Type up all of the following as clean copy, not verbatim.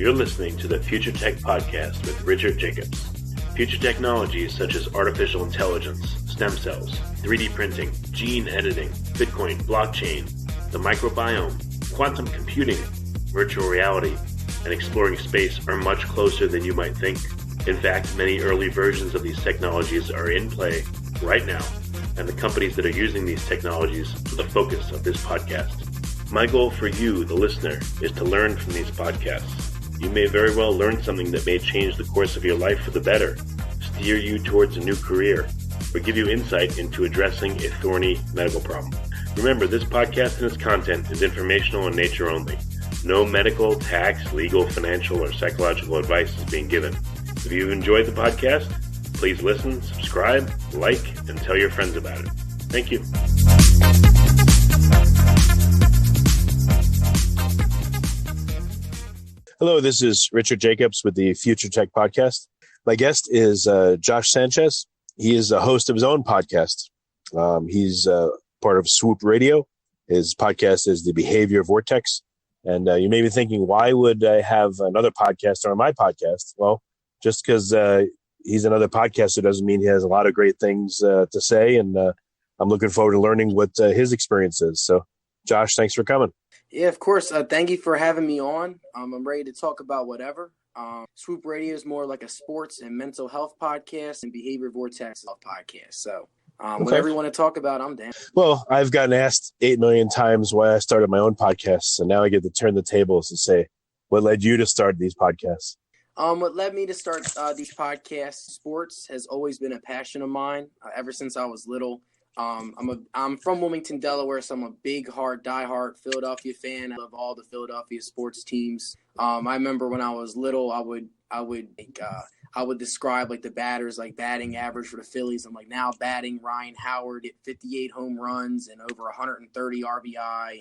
You're listening to the Future Tech Podcast with Richard Jacobs. Future technologies such as artificial intelligence, stem cells, 3D printing, gene editing, Bitcoin, blockchain, the microbiome, quantum computing, virtual reality, and exploring space are much closer than you might think. In fact, many early versions of these technologies are in play right now, and the companies that are using these technologies are the focus of this podcast. My goal for you, the listener, is to learn from these podcasts. You may very well learn something that may change the course of your life for the better, steer you towards a new career, or give you insight into addressing a thorny medical problem. Remember, this podcast and its content is informational in nature only. No medical, tax, legal, financial, or psychological advice is being given. If you've enjoyed the podcast, please listen, subscribe, like, and tell your friends about it. Thank you. Hello, this is Richard Jacobs with the Future Tech Podcast. My guest is Josh Sanchez. He is a host of his own podcast. He's part of Swoop Radio. His podcast is the Behavior Vortex. And you may be thinking, why would I have another podcaster on my podcast? Well, just because he's another podcaster doesn't mean he has a lot of great things to say. And I'm looking forward to learning what his experience is. So, Josh, thanks for coming. Yeah, of course. Thank you for having me on. I'm ready to talk about whatever. Swoop Radio is more like a sports and mental health podcast, and Behavior Vortex is a podcast. So whatever you want to talk about, I'm down. Well, I've gotten asked 8 million times why I started my own podcast. So now I get to turn the tables and say, what led you to start these podcasts? What led me to start these podcasts, sports has always been a passion of mine ever since I was little. I'm from Wilmington, Delaware, so I'm a big, diehard Philadelphia fan. I love all the Philadelphia sports teams. I remember when I was little, I would describe like the batters, like batting average for the Phillies. I'm like now batting Ryan Howard at 58 home runs and over 130 RBI,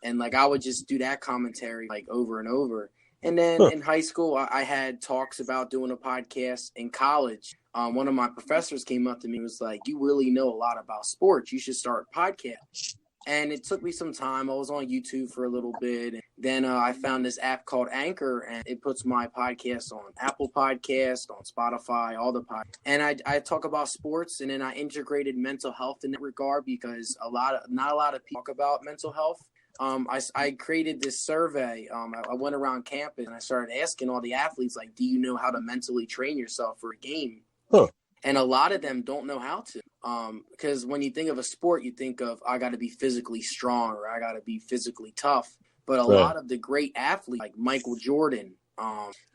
and like I would just do that commentary like over and over. And then in high school, I had talks about doing a podcast. In college, one of my professors came up to me and was like, you really know a lot about sports. You should start a podcast. And it took me some time. I was on YouTube for a little bit. And then I found this app called Anchor, and it puts my podcast on Apple Podcast, on Spotify, all the podcasts. And I talk about sports, and then I integrated mental health in that regard because not a lot of people talk about mental health. I created this survey. I went around campus and I started asking all the athletes, like, do you know how to mentally train yourself for a game? Huh. And a lot of them don't know how to. Because when you think of a sport, you think of, I got to be physically strong or I got to be physically tough. But a lot of the great athletes, like Michael Jordan,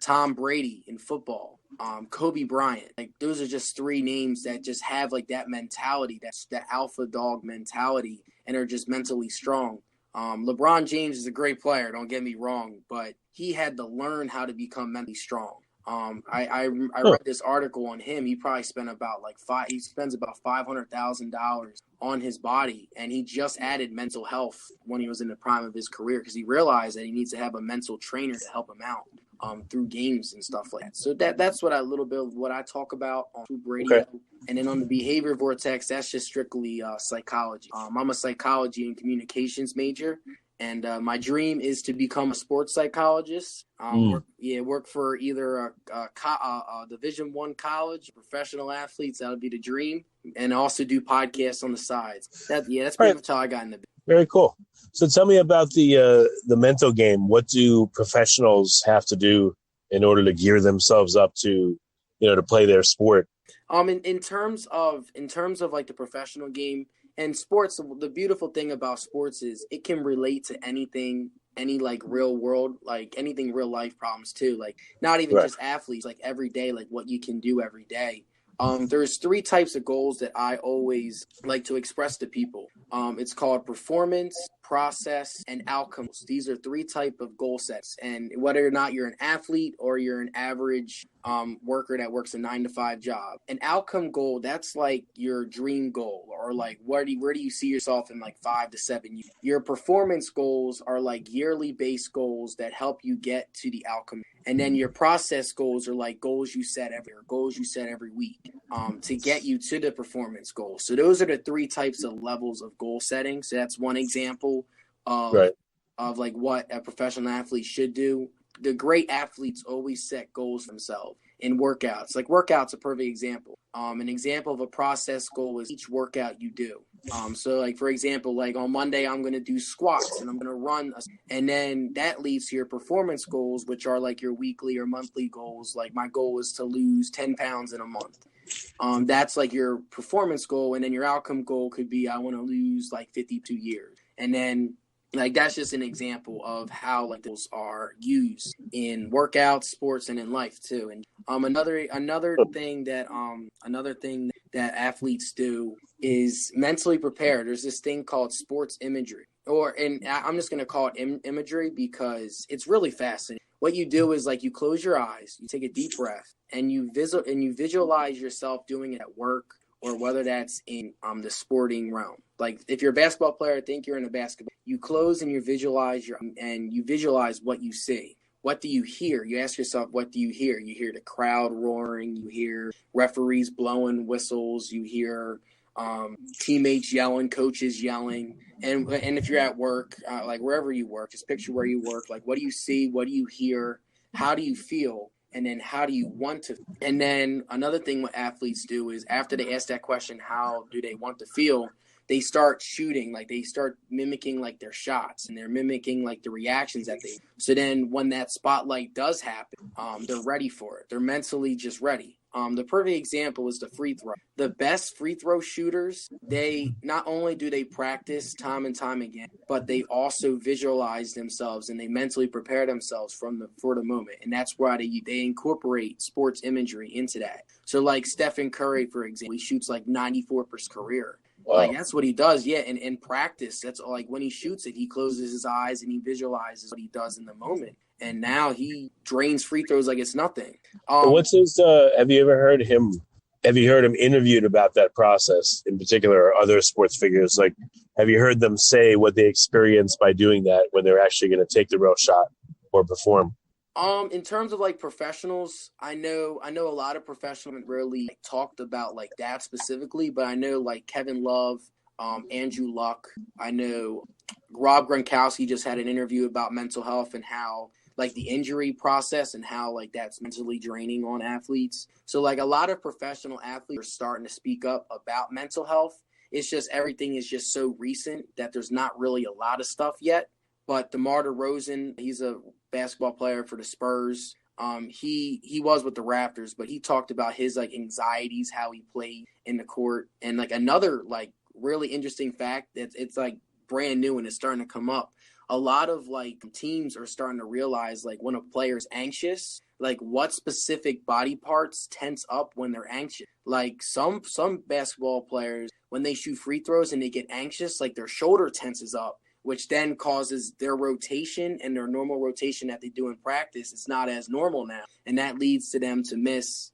Tom Brady in football, Kobe Bryant, like those are just 3 names that just have like that mentality, that's the alpha dog mentality, and are just mentally strong. LeBron James is a great player, don't get me wrong, but he had to learn how to become mentally strong. I read this article on him. He probably spent about he spends about $500,000 on his body, and he just added mental health when he was in the prime of his career because he realized that he needs to have a mental trainer to help him out through games and stuff like that. So that's what a little bit of what I talk about on Swoop Radio. Okay. And then on the Behavior Vortex, that's just strictly psychology. I'm a psychology and communications major, and my dream is to become a sports psychologist. Work for either a Division I college, professional athletes. That would be the dream, and also do podcasts on the sides. That's pretty much how I got into it. Very cool. So tell me about the mental game. What do professionals have to do in order to gear themselves up to, to play their sport? In terms of like the professional game and sports, the beautiful thing about sports is it can relate to anything, any like real world, like anything real life problems too. Like not even just athletes, like every day, like what you can do every day. There's 3 types of goals that I always like to express to people. It's called performance, process, and outcomes. These are 3 type of goal sets. And whether or not you're an athlete or you're an average worker that works a 9-to-5 job, an outcome goal, that's like your dream goal, or like where do you see yourself in like 5 to 7 years. Your performance goals are like yearly based goals that help you get to the outcome. And then your process goals are like goals you set every week to get you to the performance goal. So those are the 3 types of levels of goal setting. So that's one example of like what a professional athlete should do. the great athletes always set goals for themselves in workouts. Like workouts, a perfect example. An example of a process goal is each workout you do. So like, for example, like on Monday, I'm going to do squats and I'm going to run. And then that leads to your performance goals, which are like your weekly or monthly goals. Like my goal is to lose 10 pounds in a month. That's like your performance goal. And then your outcome goal could be, I want to lose like 52 years. And then like, that's just an example of how like those are used in workouts, sports, and in life too. And another thing that athletes do is mentally prepare. There's this thing called sports imagery, and I'm just going to call it imagery because it's really fascinating. What you do is like you close your eyes, you take a deep breath, and you visualize yourself doing it at work or whether that's in the sporting realm. Like if you're a basketball player, think you're in a basketball. You close and you visualize what you see. What do you hear? You ask yourself, what do you hear? You hear the crowd roaring. You hear referees blowing whistles. You hear teammates yelling, coaches yelling. And if you're at work, like wherever you work, just picture where you work. Like what do you see? What do you hear? How do you feel? And then how do you want to? And then another thing what athletes do is after they ask that question, how do they want to feel? They start shooting, like they start mimicking like their shots and they're mimicking like the reactions that they. So then when that spotlight does happen, they're ready for it. They're mentally just ready. The perfect example is the free throw. The best free throw shooters, they not only do they practice time and time again, but they also visualize themselves and they mentally prepare themselves for the moment. And that's why they incorporate sports imagery into that. So like Stephen Curry, for example, he shoots like 94% career. Wow. Like that's what he does. Yeah. And in practice, that's all, like when he shoots it, he closes his eyes and he visualizes what he does in the moment. And now he drains free throws like it's nothing. What's his, have you heard him interviewed about that process in particular, or other sports figures? Like, have you heard them say what they experience by doing that when they're actually going to take the real shot or perform? In terms of like professionals, I know a lot of professionals haven't really talked about like that specifically, but I know like Kevin Love, Andrew Luck. I know Rob Gronkowski just had an interview about mental health and how like the injury process and how like that's mentally draining on athletes. So like a lot of professional athletes are starting to speak up about mental health. It's just everything is just so recent that there's not really a lot of stuff yet. But DeMar DeRozan, he's a basketball player for the Spurs. He was with the Raptors, but he talked about his like anxieties, how he played in the court. And like another like really interesting fact that it's like brand new and it's starting to come up. A lot of like teams are starting to realize like when a player's anxious, like what specific body parts tense up when they're anxious. Like some basketball players, when they shoot free throws and they get anxious, like their shoulder tenses up, which then causes their rotation and their normal rotation that they do in practice. It's not as normal now. And that leads to them to miss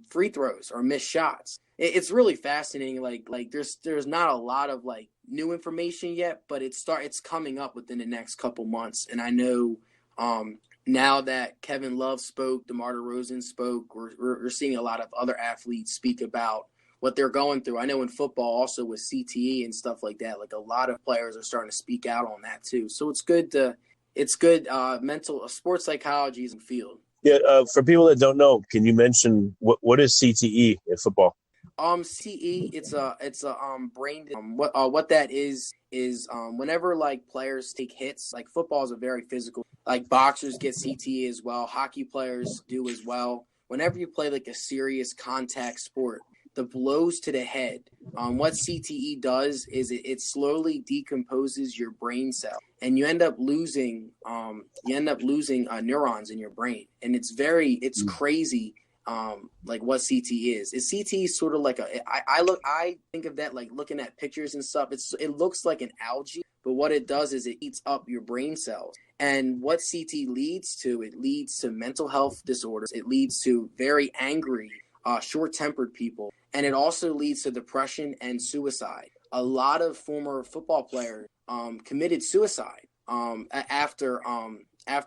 free throws or miss shots. It's really fascinating. Like there's not a lot of like new information yet, but it's coming up within the next couple months. And I know now that Kevin Love spoke, DeMar DeRozan spoke, we're seeing a lot of other athletes speak about what they're going through. I know in football also with CTE and stuff like that, like a lot of players are starting to speak out on that too. So it's good mental sports psychology is in the field. Yeah. For people that don't know, can you mention what is CTE in football? CTE, it's a brain. What that is whenever like players take hits, like football is a very physical. Like boxers get CTE as well. Hockey players do as well. Whenever you play like a serious contact sport, the blows to the head. What CTE does is it slowly decomposes your brain cell, and you end up losing neurons in your brain, and it's crazy. Like what CTE is. CTE sort of like I think of that like looking at pictures and stuff. It looks like an algae, but what it does is it eats up your brain cells. And what CTE leads to, it leads to mental health disorders. It leads to very angry, short-tempered people. And it also leads to depression and suicide. A lot of former football players committed suicide after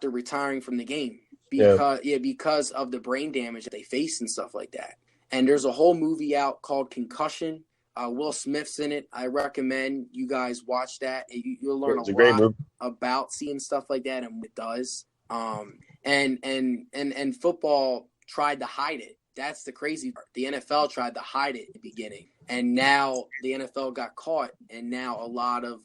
retiring from the game because of the brain damage that they face and stuff like that. And there's a whole movie out called Concussion. Will Smith's in it. I recommend you guys watch that. You'll learn a lot about seeing stuff like that and what it does. And football tried to hide it. That's the crazy part. The NFL tried to hide it in the beginning, and now the NFL got caught, and now a lot of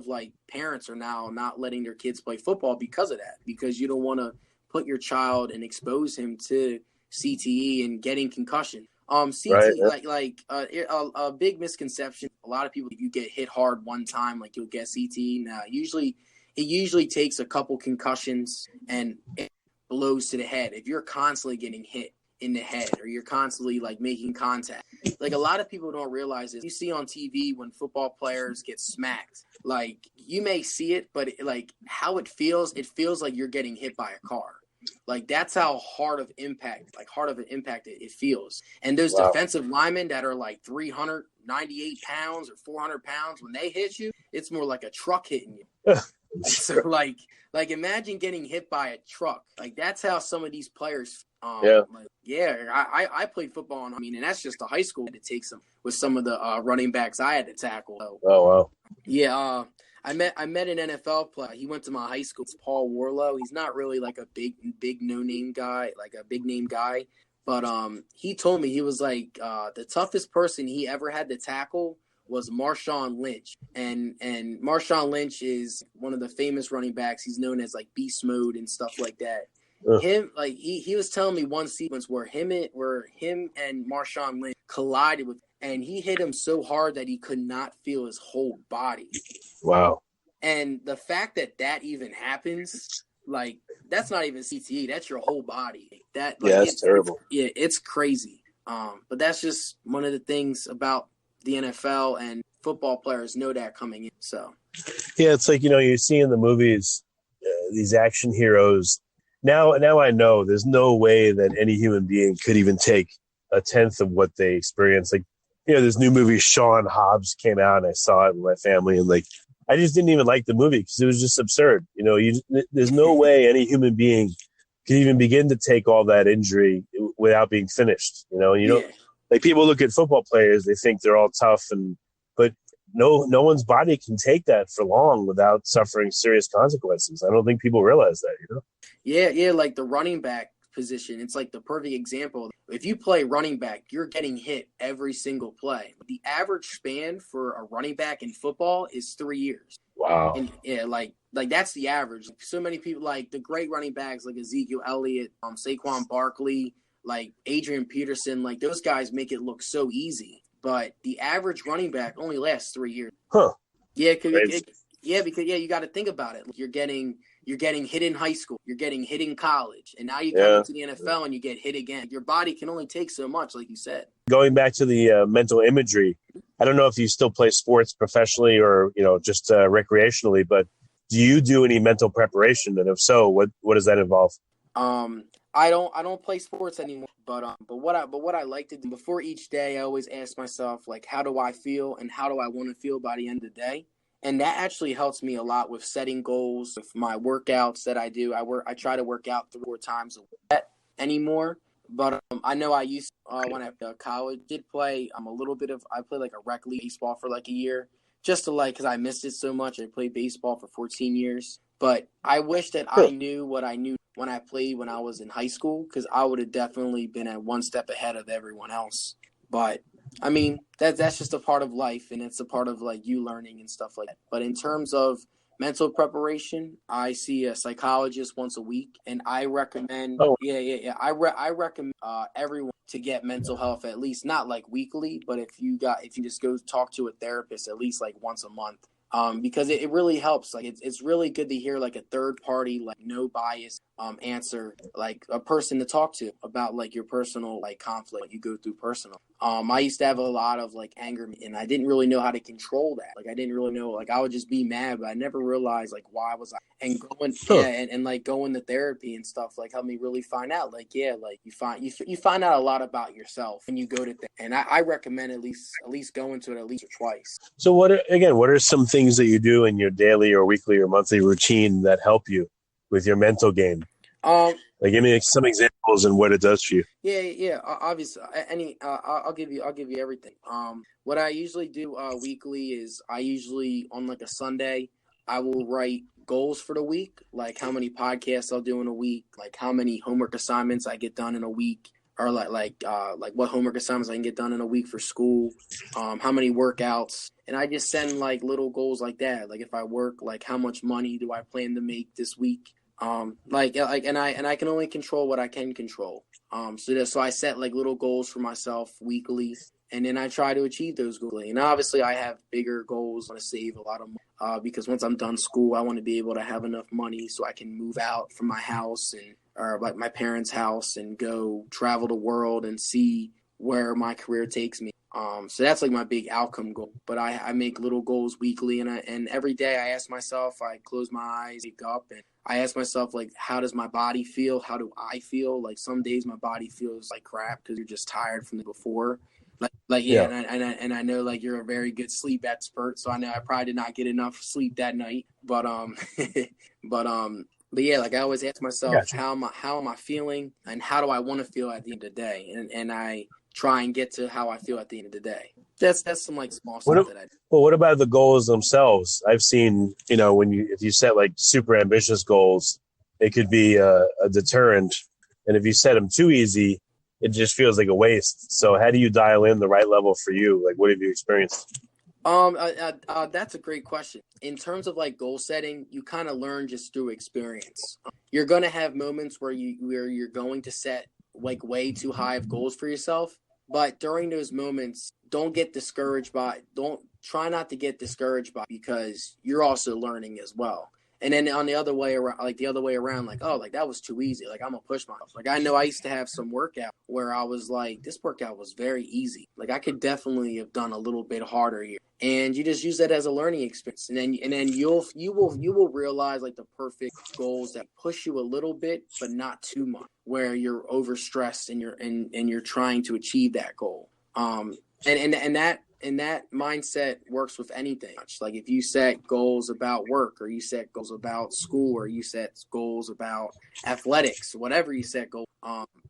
like parents are now not letting their kids play football because of that, because you don't want to put your child and expose him to CTE and getting concussion. CTE, right. a big misconception. A lot of people, if you get hit hard one time, like you'll get CTE. Now, it usually takes a couple concussions and it blows to the head. If you're constantly getting hit in the head, or you're constantly like making contact, like a lot of people don't realize this. You see on TV when football players get smacked, like you may see it, but like how it feels like you're getting hit by a car. Like that's how hard of an impact it feels. And those defensive linemen that are like 398 pounds or 400 pounds, when they hit you, it's more like a truck hitting you. So like imagine getting hit by a truck. Like that's how some of these players. I played football, and that's just a high school to take some with some of the running backs I had to tackle. Oh wow. Yeah. I met an NFL player. He went to my high school. It's Paul Warlow. He's not really like a big no-name guy, like a big-name guy. But he told me, he was like, the toughest person he ever had to tackle was Marshawn Lynch. And Marshawn Lynch is one of the famous running backs. He's known as like beast mode and stuff like that. He was telling me one sequence where him and Marshawn Lynch collided with, and he hit him so hard that he could not feel his whole body. Wow. And the fact that even happens, like that's not even CTE, that's your whole body. It's terrible. It's crazy. But that's just one of the things about the NFL, and football players know that coming in. So yeah, it's like, you see in the movies these action heroes. Now I know there's no way that any human being could even take a tenth of what they experience. Like, this new movie, Sean Hobbs, came out, and I saw it with my family, and like, I just didn't even like the movie because it was just absurd. There's no way any human being can even begin to take all that injury without being finished. Don't, like, people look at football players, they think they're all tough, but no one's body can take that for long without suffering serious consequences. I don't think people realize that. Yeah, like the running back position, it's like the perfect example. If you play running back, you're getting hit every single play. The average span for a running back in football is 3 years. Wow. And like that's the average. So many people, like the great running backs like Ezekiel Elliott, Saquon Barkley, like Adrian Peterson, like those guys make it look so easy. But the average running back only lasts 3 years. Huh. Yeah, because you got to think about it. You're getting hit in high school, you're getting hit in college, and now you come into the NFL and you get hit again. Your body can only take so much, like you said. Going back to the mental imagery, I don't know if you still play sports professionally or just recreationally, but do you do any mental preparation? And if so, what does that involve? I don't play sports anymore, but what I like to do before each day, I always ask myself, like, how do I feel and how do I want to feel by the end of the day? And that actually helps me a lot with setting goals, with my workouts that I do. I try to work out 3 or 4 times a week anymore. But I know I used when I college did play I played like a rec league baseball for like a year, just to because I missed it so much. I played baseball for 14 years. But I wish that I knew what I knew when I played when I was in high school, because I would have definitely been at one step ahead of everyone else. But I mean, that's just a part of life, and it's a part of like you learning and stuff like that. But in terms of mental preparation, I see a psychologist once a week, and I recommend I recommend everyone to get mental health, at least not like weekly, but if you just go talk to a therapist at least like once a month. Because it really helps. Like it's really good to hear like a third party, like no bias answer, like a person to talk to about like your personal like conflict you go through personal. I used to have a lot of like anger, and I didn't really know how to control that. Like I didn't really know, like I would just be mad, but I never realized like why was I, and going to therapy and stuff like helped me really find out like like you find out a lot about yourself when you go to and I recommend at least going to it at least or twice. So what are some things that you do in your daily or weekly or monthly routine that help you with your mental game? Like give me some examples and what it does for you. Yeah. Obviously, I'll give you everything. What I usually do weekly is I usually on like a Sunday, I will write goals for the week, like how many podcasts I'll do in a week, like how many homework assignments I get done in a week, or like what homework assignments I can get done in a week for school, how many workouts, and I just send like little goals like that. Like if I work, like how much money do I plan to make this week? And I can only control what I can control. So I set like little goals for myself weekly, and then I try to achieve those goals. And obviously I have bigger goals. I want to save a lot of money, because once I'm done school, I want to be able to have enough money so I can move out from my house or like my parents' house and go travel the world and see where my career takes me. So that's like my big outcome goal. But I make little goals weekly, and every day I ask myself, I close my eyes, wake up, and I ask myself, like, how does my body feel? How do I feel? Like some days my body feels like crap because you're just tired from the before. Yeah. And I know like you're a very good sleep expert, so I know I probably did not get enough sleep that night. But yeah, like I always ask myself, Gotcha. how am I feeling, and how do I want to feel at the end of the day? And I try and get to how I feel at the end of the day. That's some like small stuff that I do. Well, what about the goals themselves? I've seen, if you set like super ambitious goals, it could be a deterrent. And if you set them too easy, it just feels like a waste. So how do you dial in the right level for you? Like, what have you experienced? That's a great question. In terms of like goal setting, you kind of learn just through experience. You're going to have moments where you're going to set like way too high of goals for yourself. But during those moments, don't try not to get discouraged by, because you're also learning as well. And then on the other way around, like, oh, like that was too easy. Like I'm gonna push myself. Like I know I used to have some workout where I was like, this workout was very easy. Like I could definitely have done a little bit harder here. And you just use that as a learning experience. And then you will realize like the perfect goals that push you a little bit, but not too much, where you're overstressed and you're trying to achieve that goal. And that mindset works with anything. Like if you set goals about work, or you set goals about school, or you set goals about athletics, whatever you set goals,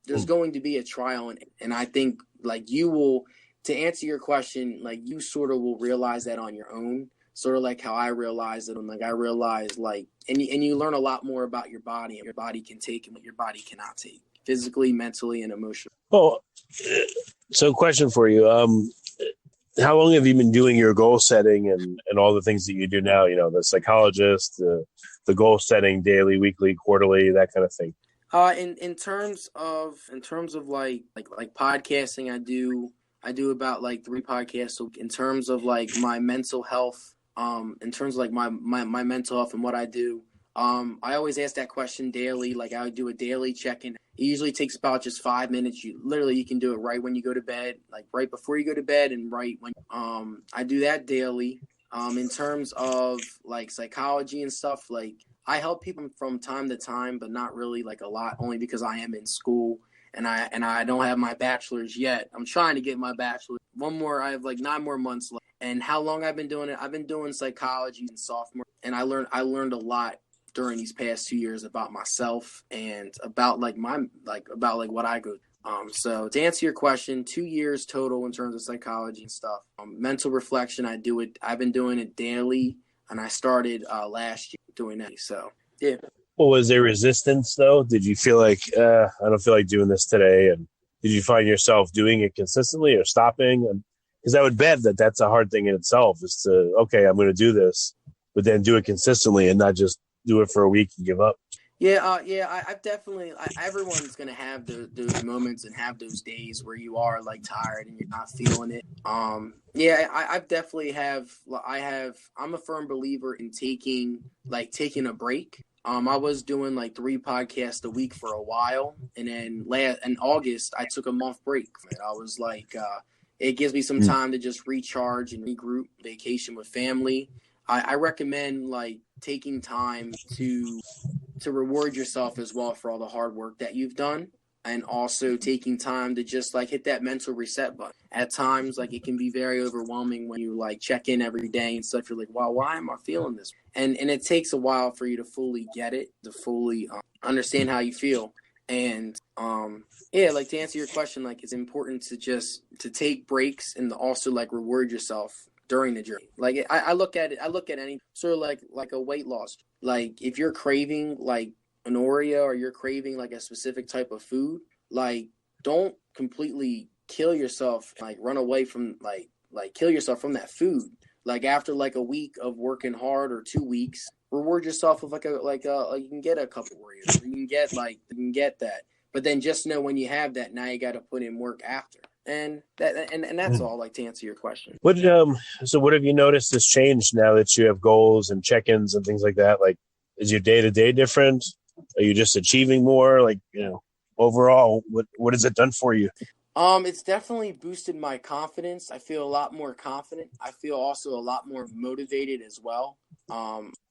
there's going to be a trial. And I think like you will, to answer your question, like you sort of will realize that on your own, sort of like how I realized it. And like I realized like, and you learn a lot more about your body, and your body can take and what your body cannot take, physically, mentally, and emotionally. Oh, so question for you. How long have you been doing your goal setting and all the things that you do now? The psychologist, the goal setting, daily, weekly, quarterly, that kind of thing. In terms of like podcasting, I do about like 3 podcasts. So in terms of like my mental health, in terms of like my mental health and what I do, I always ask that question daily. Like I would do a daily check-in. It usually takes about just 5 minutes. You can do it right when you go to bed, like right before you go to bed, and right when I do that daily. In terms of like psychology and stuff, like I help people from time to time, but not really like a lot, only because I am in school and I don't have my bachelor's yet. I'm trying to get my bachelor's. I have like 9 more months left. And how long I've been doing it? I've been doing psychology in sophomore, and I learned a lot during these past 2 years about myself and about like what I go through. So to answer your question, 2 years total in terms of psychology and stuff. Mental reflection, I've been doing it daily, and I started last year doing that. So yeah. Well, was there resistance though? Did you feel like I don't feel like doing this today? And did you find yourself doing it consistently or stopping? Because I would bet that that's a hard thing in itself, is to, okay, I'm going to do this, but then do it consistently and not just do it for a week and give up. I've definitely. Everyone's gonna have those moments and have those days where you are like tired and you're not feeling it. I've definitely have. I'm a firm believer in taking a break. I was doing like 3 podcasts a week for a while, and then in August I took a month break. I was like, it gives me some time to just recharge and regroup, vacation with family. I recommend like taking time to reward yourself as well for all the hard work that you've done, and also taking time to just like hit that mental reset button. At times, like it can be very overwhelming when you like check in every day and stuff. You're like, wow, why am I feeling this? And it takes a while for you to fully get it, to fully understand how you feel. And like to answer your question, like it's important to take breaks and also like reward yourself during the journey. Like I look at any sort of like a weight loss. Like if you're craving like an Oreo or you're craving like a specific type of food, like don't completely kill yourself, like run away from like kill yourself from that food. Like after like a week of working hard or 2 weeks, reward yourself with like you can get a couple Oreos, or you can get that. But then just know when you have that, now you got to put in work after. And that's all, like, to answer your question. What have you noticed has changed now that you have goals and check-ins and things like that? Like, is your day-to-day different? Are you just achieving more? Like, overall, what has it done for you? It's definitely boosted my confidence. I feel a lot more confident. I feel also a lot more motivated as well.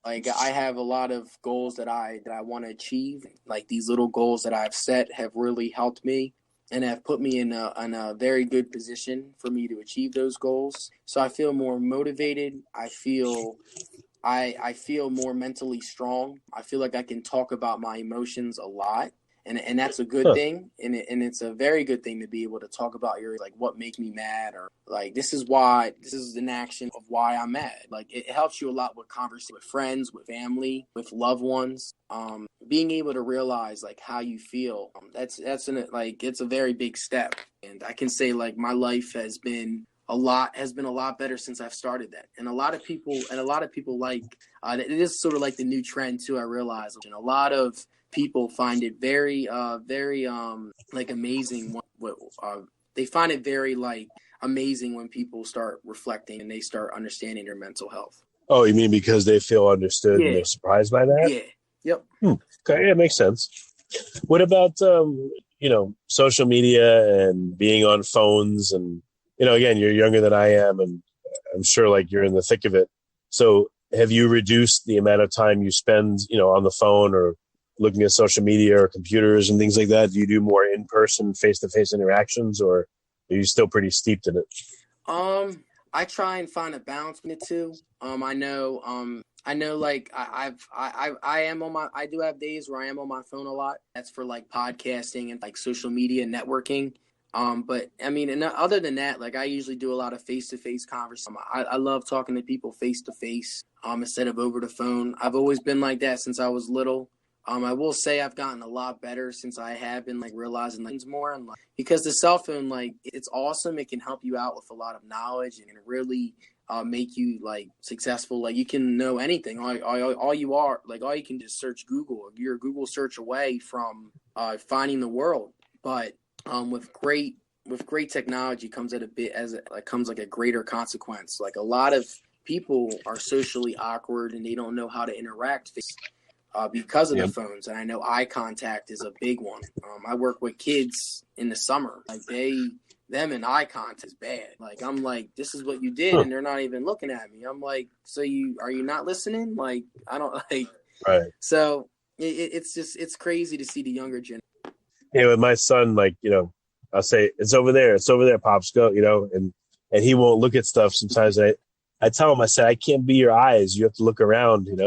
Like I have a lot of goals that I want to achieve. Like these little goals that I've set have really helped me and have put me in a very good position for me to achieve those goals. So I feel more motivated. I feel more mentally strong. I feel like I can talk about my emotions a lot. And that's a good thing, and it's a very good thing to be able to talk about your, like, what makes me mad, or like this is an action of why I'm mad. Like it helps you a lot with conversation with friends, with family, with loved ones. Being able to realize like how you feel, it's a very big step. And I can say like my life has been a lot better since I've started that. And a lot of people like it is sort of like the new trend too. I realize, and a lot of people find it very like amazing. They find it very like amazing when people start reflecting and they start understanding their mental health. Oh, you mean because they feel understood and they're surprised by that? Yeah. Yep. Okay, yeah, it makes sense. What about social media and being on phones, and again, you're younger than I am, and I'm sure like you're in the thick of it. So have you reduced the amount of time you spend, on the phone or looking at social media or computers and things like that? Do you do more in-person, face-to-face interactions, or are you still pretty steeped in it? I try and find a balance between the two. I know like I do have days where I am on my phone a lot. That's for like podcasting and like social media networking. But I mean, and other than that, like I usually do a lot of face-to-face conversation. I love talking to people face-to-face, instead of over the phone. I've always been like that since I was little. I will say I've gotten a lot better since I have been like realizing things more, and like, because the cell phone, like, it's awesome. It can help you out with a lot of knowledge and really make you like successful. Like you can know anything. All you can just search Google. You're a Google search away from finding the world. But with great technology comes comes like a greater consequence. Like a lot of people are socially awkward and they don't know how to interact because of the phones. And I know eye contact is a big one. I work with kids in the summer. Like them and eye contact is bad. Like I'm like, this is what you did, and they're not even looking at me. I'm like, so are you not listening? Like I don't like. Right. So it's crazy to see the younger generation. Yeah, with my son, like I'll say it's over there, pops, go, and he won't look at stuff sometimes. I tell him, I say, I can't be your eyes. You have to look around, and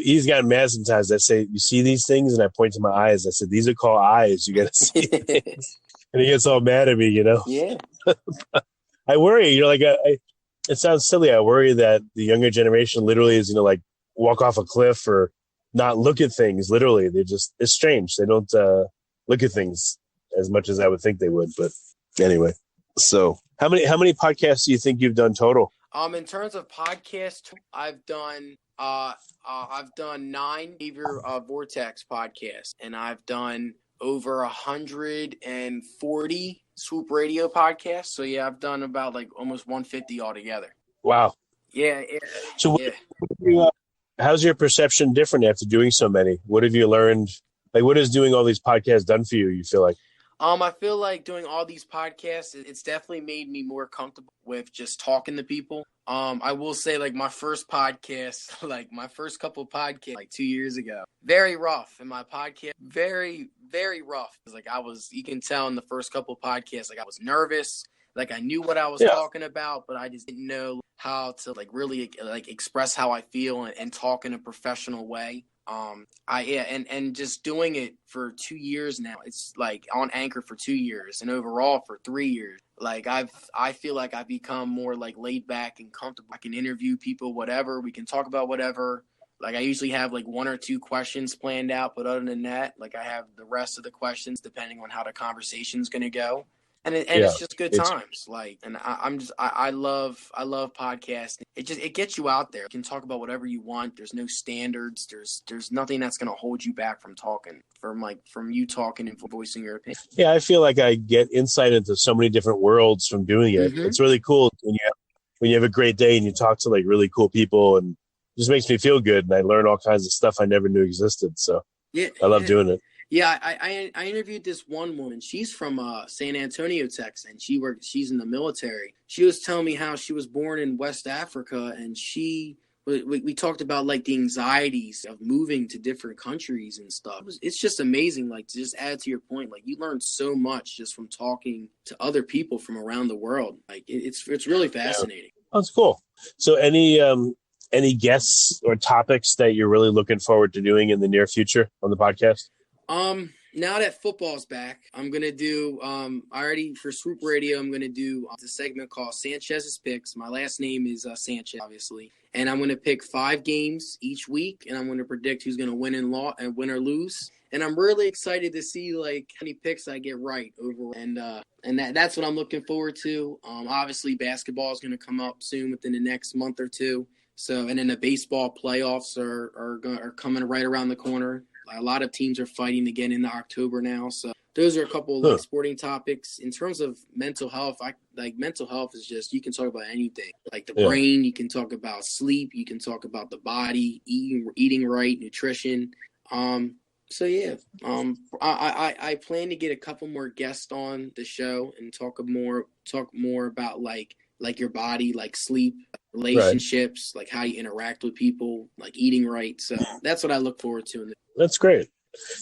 he's gotten mad sometimes. I say, you see these things? And I point to my eyes. I said, these are called eyes. You got to see things. And he gets all mad at me, Yeah. I worry, it sounds silly. I worry that the younger generation literally is, like walk off a cliff or not look at things. Literally, it's strange. They don't look at things as much as I would think they would. But anyway, so how many podcasts do you think you've done total? In terms of podcasts, I've done 9 Behavior Vortex podcasts, and I've done over 140 Swoop Radio podcasts. So yeah, I've done about like almost 150 altogether. Wow. Yeah. So how's your perception different after doing so many? What have you learned? Like, what has doing all these podcasts done for you, you feel like? I feel like doing all these podcasts, it's definitely made me more comfortable with just talking to people. I will say, like, my first podcast, like my first couple podcasts, like 2 years ago, very rough. And my podcast, very, very rough. Like you can tell in the first couple podcasts, like I was nervous. Like I knew what I was talking about, but I just didn't know how to like really like express how I feel and talk in a professional way. And just doing it for 2 years now. It's like on Anchor for 2 years and overall for 3 years. Like I feel like I've become more like laid back and comfortable. I can interview people, whatever. We can talk about whatever. Like I usually have like 1 or 2 questions planned out, but other than that, like I have the rest of the questions depending on how the conversation's going to go. And it's just good times. Like, and I love podcasting. It gets you out there. You can talk about whatever you want. There's no standards. There's nothing that's going to hold you back from talking, from you talking and voicing your opinion. Yeah, I feel like I get insight into so many different worlds from doing it. Mm-hmm. It's really cool when you have a great day and you talk to like really cool people, and it just makes me feel good. And I learn all kinds of stuff I never knew existed. So yeah, I love doing it. Yeah, I interviewed this one woman. She's from San Antonio, Texas, and she's in the military. She was telling me how she was born in West Africa, and we talked about like the anxieties of moving to different countries and stuff. It's just amazing. Like, to just add to your point, like you learn so much just from talking to other people from around the world. Like it's really fascinating. Yeah. That's cool. So any guests or topics that you're really looking forward to doing in the near future on the podcast? Now that football's back, I'm going to do, for Swoop Radio, I'm going to do a segment called Sanchez's Picks. My last name is Sanchez, obviously. And I'm going to pick 5 games each week, and I'm going to predict who's going to win or lose. And I'm really excited to see like how many picks I get right overall. And that's what I'm looking forward to. Obviously basketball is going to come up soon within the next month or two. So, and then the baseball playoffs are coming right around the corner. A lot of teams are fighting to get into October now. So those are a couple of sporting topics. In terms of mental health, mental health is just, you can talk about anything. Like the brain, you can talk about sleep, you can talk about the body, eating right, nutrition. So yeah, I plan to get a couple more guests on the show and talk more about like your body, like sleep, relationships, like how you interact with people, like eating right. So that's what I look forward to. That's great.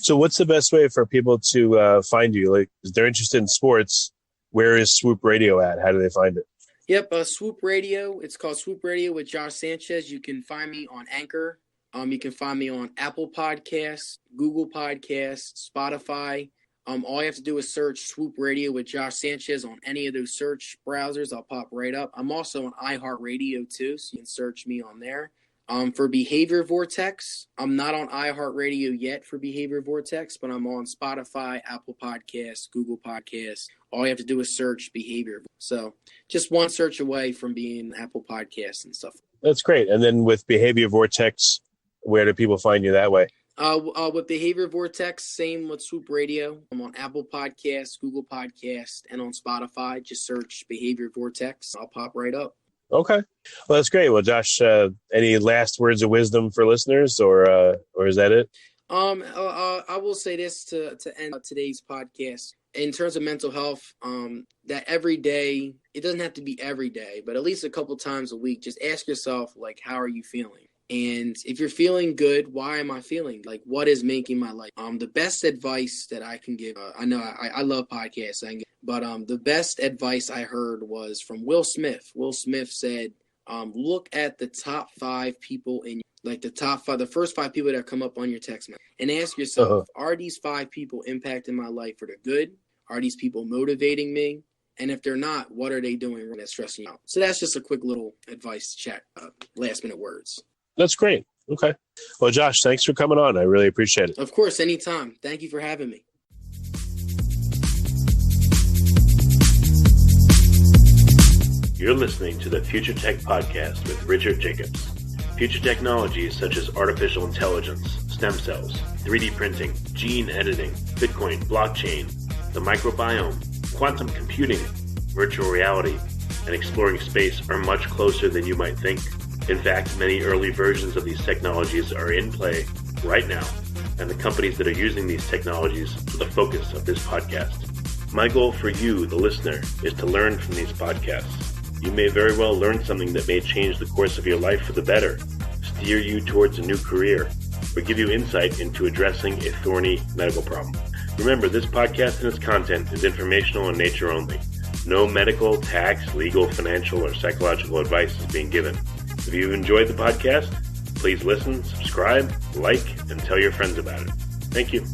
So what's the best way for people to find you? Like, if they're interested in sports, where is Swoop Radio at? How do they find it? Yep, Swoop Radio. It's called Swoop Radio with Josh Sanchez. You can find me on Anchor. You can find me on Apple Podcasts, Google Podcasts, Spotify. All you have to do is search Swoop Radio with Josh Sanchez on any of those search browsers. I'll pop right up. I'm also on iHeartRadio too, so you can search me on there. For Behavior Vortex, I'm not on iHeartRadio yet for Behavior Vortex, but I'm on Spotify, Apple Podcasts, Google Podcasts. All you have to do is search Behavior. So just one search away from being Apple Podcasts and stuff. That's great. And then with Behavior Vortex, where do people find you that way? With Behavior Vortex, same with Swoop Radio. I'm on Apple Podcasts, Google Podcasts, and on Spotify. Just search Behavior Vortex. I'll pop right up. Okay. Well, that's great. Well, Josh, any last words of wisdom for listeners, or is that it? I will say this to end today's podcast. In terms of mental health, that every day, it doesn't have to be every day, but at least a couple times a week, just ask yourself, like, how are you feeling? And if you're feeling good, why am I feeling? Like, what is making my life? The best advice that I can give, I know I love podcasts, but the best advice I heard was from Will Smith. Will Smith said, look at the top 5 people the first 5 people that come up on your text message, and ask yourself, are these 5 people impacting my life for the good? Are these people motivating me? And if they're not, what are they doing that's stressing you out? So that's just a quick little advice check, last minute words. That's great. Okay. Well, Josh, thanks for coming on. I really appreciate it. Of course, anytime. Thank you for having me. You're listening to the Future Tech Podcast with Richard Jacobs. Future technologies such as artificial intelligence, stem cells, 3D printing, gene editing, Bitcoin, blockchain, the microbiome, quantum computing, virtual reality, and exploring space are much closer than you might think. In fact, many early versions of these technologies are in play right now, and the companies that are using these technologies are the focus of this podcast. My goal for you, the listener, is to learn from these podcasts. You may very well learn something that may change the course of your life for the better, steer you towards a new career, or give you insight into addressing a thorny medical problem. Remember, this podcast and its content is informational in nature only. No medical, tax, legal, financial, or psychological advice is being given. If you've enjoyed the podcast, Please listen, subscribe, like, and tell your friends about it. Thank you.